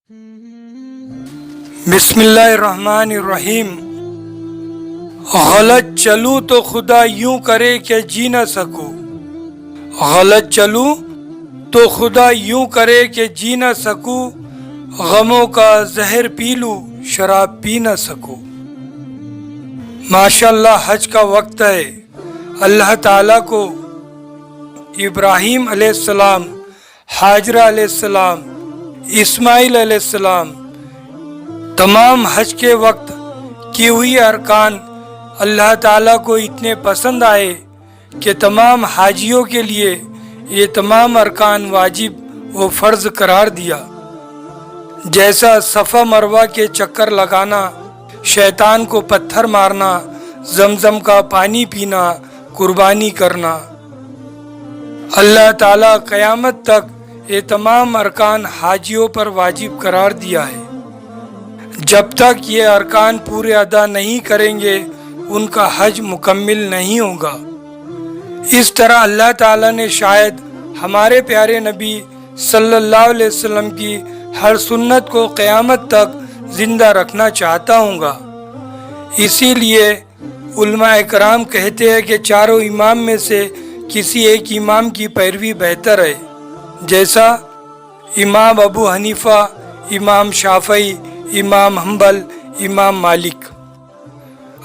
बिस्मिल्लाहिर्रहमानिर्रहीम। गलत चलूं तो खुदा यूं करे कि जी न सकूं। गलत चलूं तो खुदा यूं करे कि जी न सकूं। गमों का जहर पी लूं, शराब पी न सकूं। माशाअल्लाह हज का वक्त है। अल्लाह ताला को इब्राहीम अलैहिस्सलाम, हाजरा अलैहिस्सलाम, इस्माइल अलैहिस्सलाम तमाम हज के वक्त की हुई अरकान अल्लाह ताला को इतने पसंद आए कि तमाम हाजियों के लिए ये तमाम अरकान वाजिब व फ़र्ज करार दिया। जैसा सफ़ा मरवा के चक्कर लगाना, शैतान को पत्थर मारना, जमजम का पानी पीना, कुर्बानी करना। अल्लाह ताला क़यामत तक ये तमाम अरकान हाजियों पर वाजिब करार दिया है। जब तक ये अरकान पूरे अदा नहीं करेंगे उनका हज मुकम्मिल नहीं होगा। इस तरह अल्लाह ताला ने शायद हमारे प्यारे नबी सल्लल्लाहु अलैहि वसल्लम की हर सुन्नत को क़यामत तक ज़िंदा रखना चाहता होगा। इसीलिए उलमा इकराम कहते हैं कि चारों इमाम में से किसी एक इमाम की पैरवी बेहतर है, जैसा इमाम अबू हनीफा, इमाम शाफई, इमाम हम्बल, इमाम मालिक।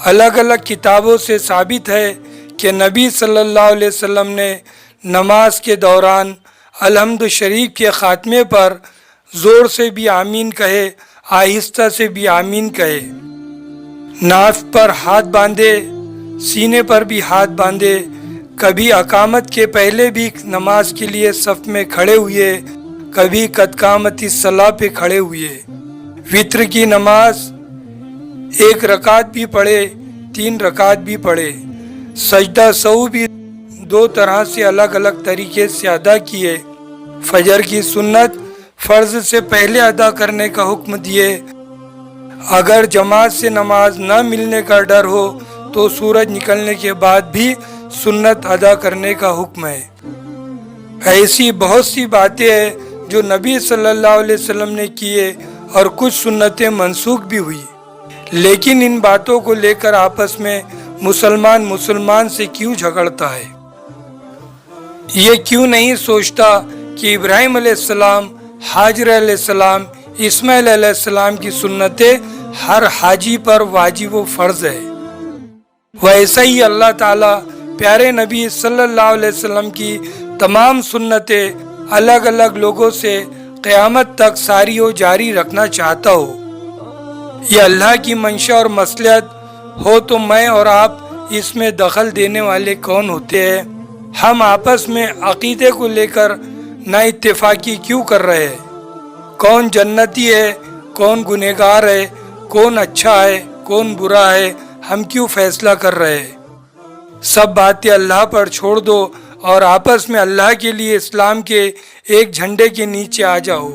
अलग अलग किताबों से साबित है कि नबी सल्लल्लाहु अलैहि वसल्लम ने नमाज के दौरान अलहम्द शरीफ के ख़ात्मे पर ज़ोर से भी आमीन कहे, आहिस्ता से भी आमीन कहे। नाफ पर हाथ बांधे, सीने पर भी हाथ बांधे। कभी अकामत के पहले भी नमाज के लिए सफ़ में खड़े हुए, कभी कदकामती सलाह पे खड़े हुए। वित्र की नमाज 1 रकात भी पढ़े, 3 रकात भी पढ़े। सजदा सहू भी 2 तरह से अलग अलग तरीके से अदा किए। फजर की सुन्नत फ़र्ज से पहले अदा करने का हुक्म दिए। अगर जमात से नमाज न मिलने का डर हो तो सूरज निकलने के बाद भी सुन्नत अदा करने का हुक्म है। ऐसी बहुत सी बातें हैं जो नबी सल्लल्लाहु अलैहि वसल्लम ने किए और कुछ सुन्नतें मनसूख भी हुई। लेकिन इन बातों को लेकर आपस में मुसलमान से क्यों झगड़ता है? ये क्यों नहीं सोचता कि इब्राहीम अलैहिस्सलाम, हाजरा अलैहिस्सलाम, इस्माइल अलैहिस्सलाम की सुन्नतें हर हाजी पर वाजिब व फ़र्ज है। वैसा ही अल्लाह ताला प्यारे नबी सल्लल्लाहु अलैहि वसल्लम की तमाम सुन्नतें अलग अलग लोगों से क़यामत तक सारी और जारी रखना चाहता हो। ये अल्लाह की मंशा और मसलहत हो तो मैं और आप इसमें दखल देने वाले कौन होते हैं? हम आपस में अक़ीदे को लेकर ना इत्तेफाकी क्यों कर रहे हैं? कौन जन्नती है, कौन गुनहगार है, कौन अच्छा है, कौन बुरा है, हम क्यों फैसला कर रहे हैं? सब बातें अल्लाह पर छोड़ दो और आपस में अल्लाह के लिए इस्लाम के एक झंडे के नीचे आ जाओ।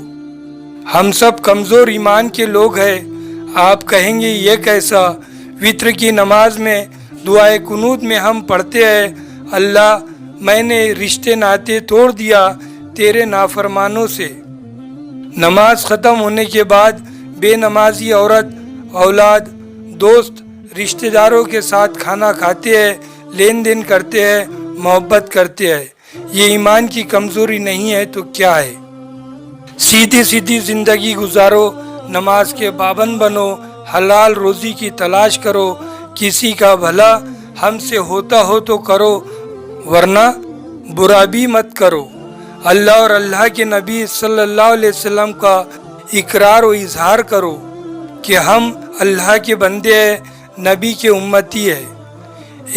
हम सब कमज़ोर ईमान के लोग हैं। आप कहेंगे ये कैसा? वित्र की नमाज में दुआए कुनूत में हम पढ़ते हैं, अल्लाह मैंने रिश्ते नाते तोड़ दिया तेरे नाफरमानों से। नमाज ख़त्म होने के बाद बेनमाजी औरत, औलाद, दोस्त, रिश्तेदारों के साथ खाना खाते हैं, लेन देन करते हैं, मोहब्बत करते हैं। ये ईमान की कमज़ोरी नहीं है तो क्या है? सीधी सीधी ज़िंदगी गुजारो, नमाज के पाबंद बनो, हलाल रोज़ी की तलाश करो। किसी का भला हमसे होता हो तो करो, वरना बुरा भी मत करो। अल्लाह और अल्लाह के नबी सल्लल्लाहु अलैहि वसल्लम का इकरार व इजहार करो कि हम अल्लाह के बंदे हैं, नबी के उम्मती है।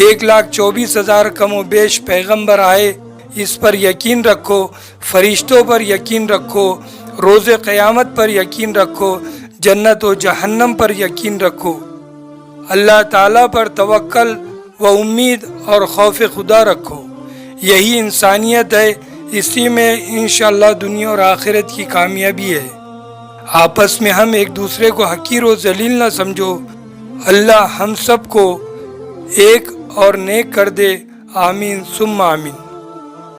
1,24,000 कम व बेश पैगम्बर आए, इस पर यकीन रखो। फरिश्तों पर यकीन रखो, रोज़े क़यामत पर यकीन रखो, जन्नत व जहन्नम पर यकीन रखो। अल्लाह ताला पर तवक्कल व उम्मीद और खौफ खुदा रखो। यही इंसानियत है। इसी में इंशाअल्लाह दुनिया और आखिरत की कामयाबी है। आपस में हम एक दूसरे को हकीर व जलील न समझो। अल्लाह हम सब को एक और नेक कर दे। आमीन सुम्मा आमीन।